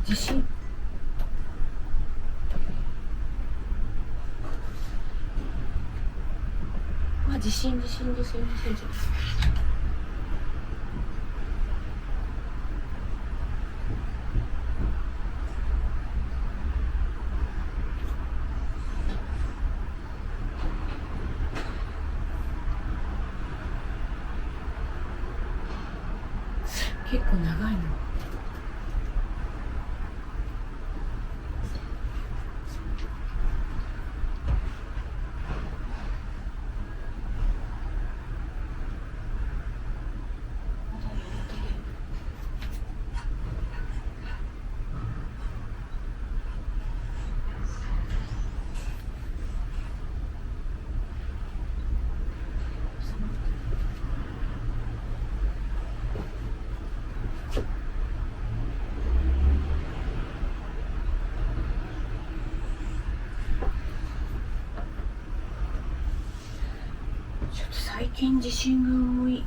地震。地震。結構長いの。ちょっと最近地震が多い。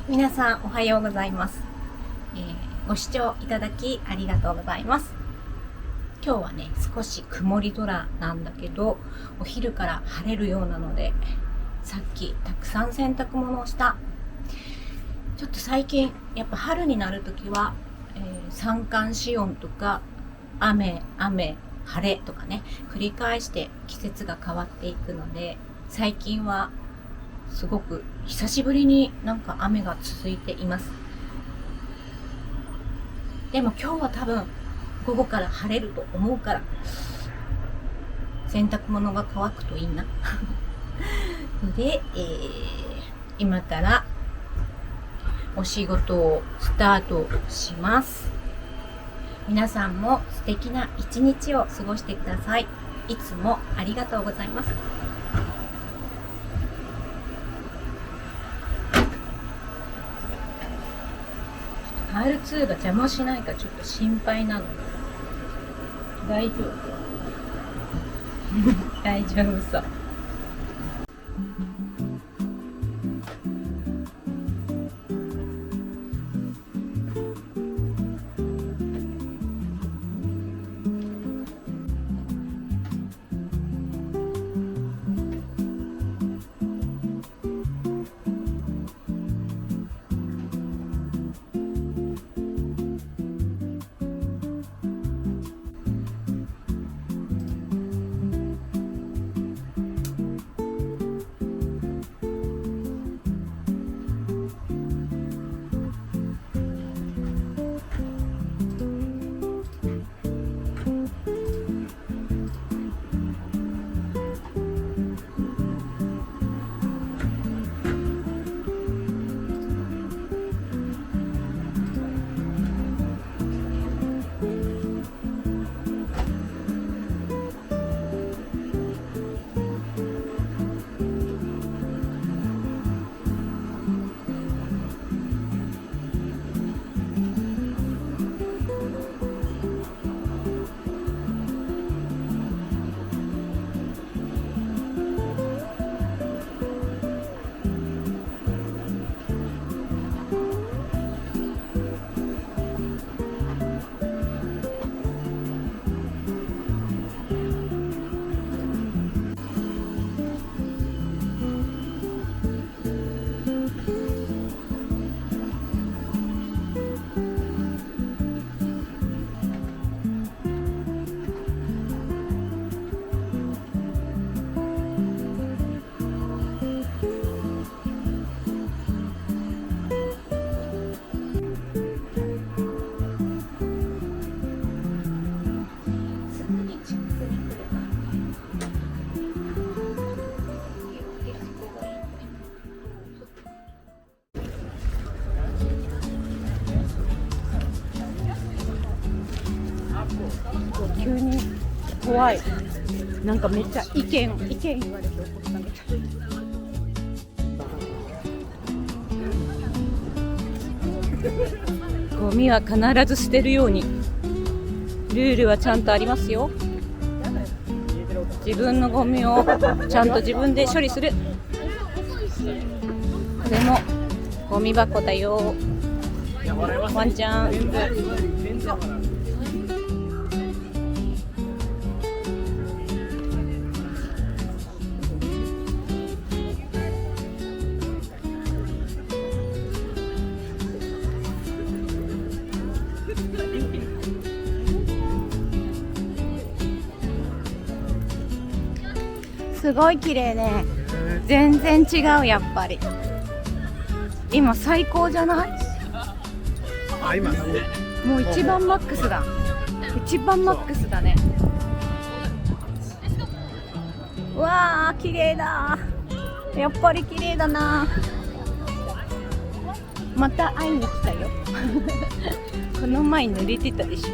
皆さんおはようございます、ご視聴いただきありがとうございます。今日はね少し曇り空なんだけど、お昼から晴れるようなので、さっきたくさん洗濯物をした。ちょっと最近やっぱ春になるときは、三寒四温とか雨晴れとかね繰り返して季節が変わっていくので、最近はすごく久しぶりになんか雨が続いています。でも今日は多分午後から晴れると思うから、洗濯物が乾くといいなで、今からお仕事をスタートします。皆さんも素敵な一日を過ごしてください。いつもありがとうございます。R2 が邪魔しないかちょっと心配なの。大丈夫大丈夫そう。急に怖い。なんかめっちゃ意見言われて怒ったみたい。ゴミは必ず捨てるように、ルールはちゃんとありますよ。自分のゴミをちゃんと自分で処理する。これもゴミ箱だよ、ワンちゃん。すごい綺麗ね。全然違う、やっぱり。今最高じゃない？今もう一番マックスだ。一番マックスだね。うわー、綺麗だ。やっぱり綺麗だな。また会いに来たよこの前濡れてたでしょ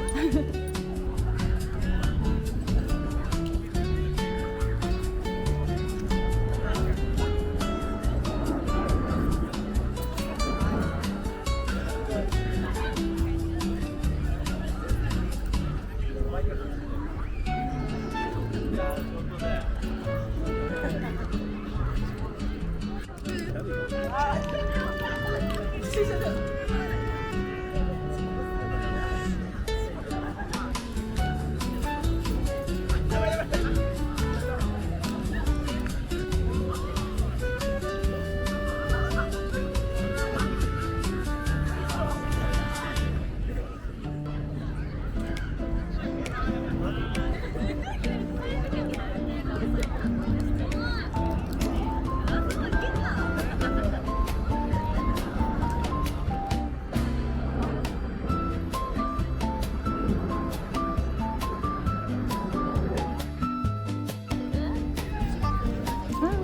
う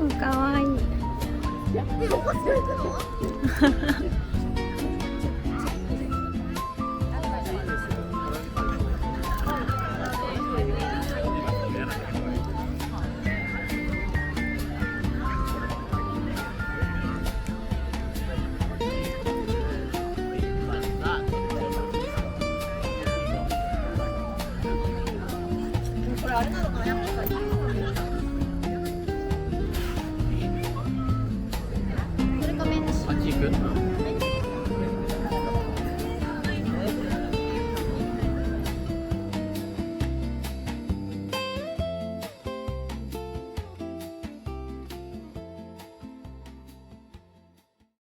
ん、かわいい。これあれなのかな、やっぱり。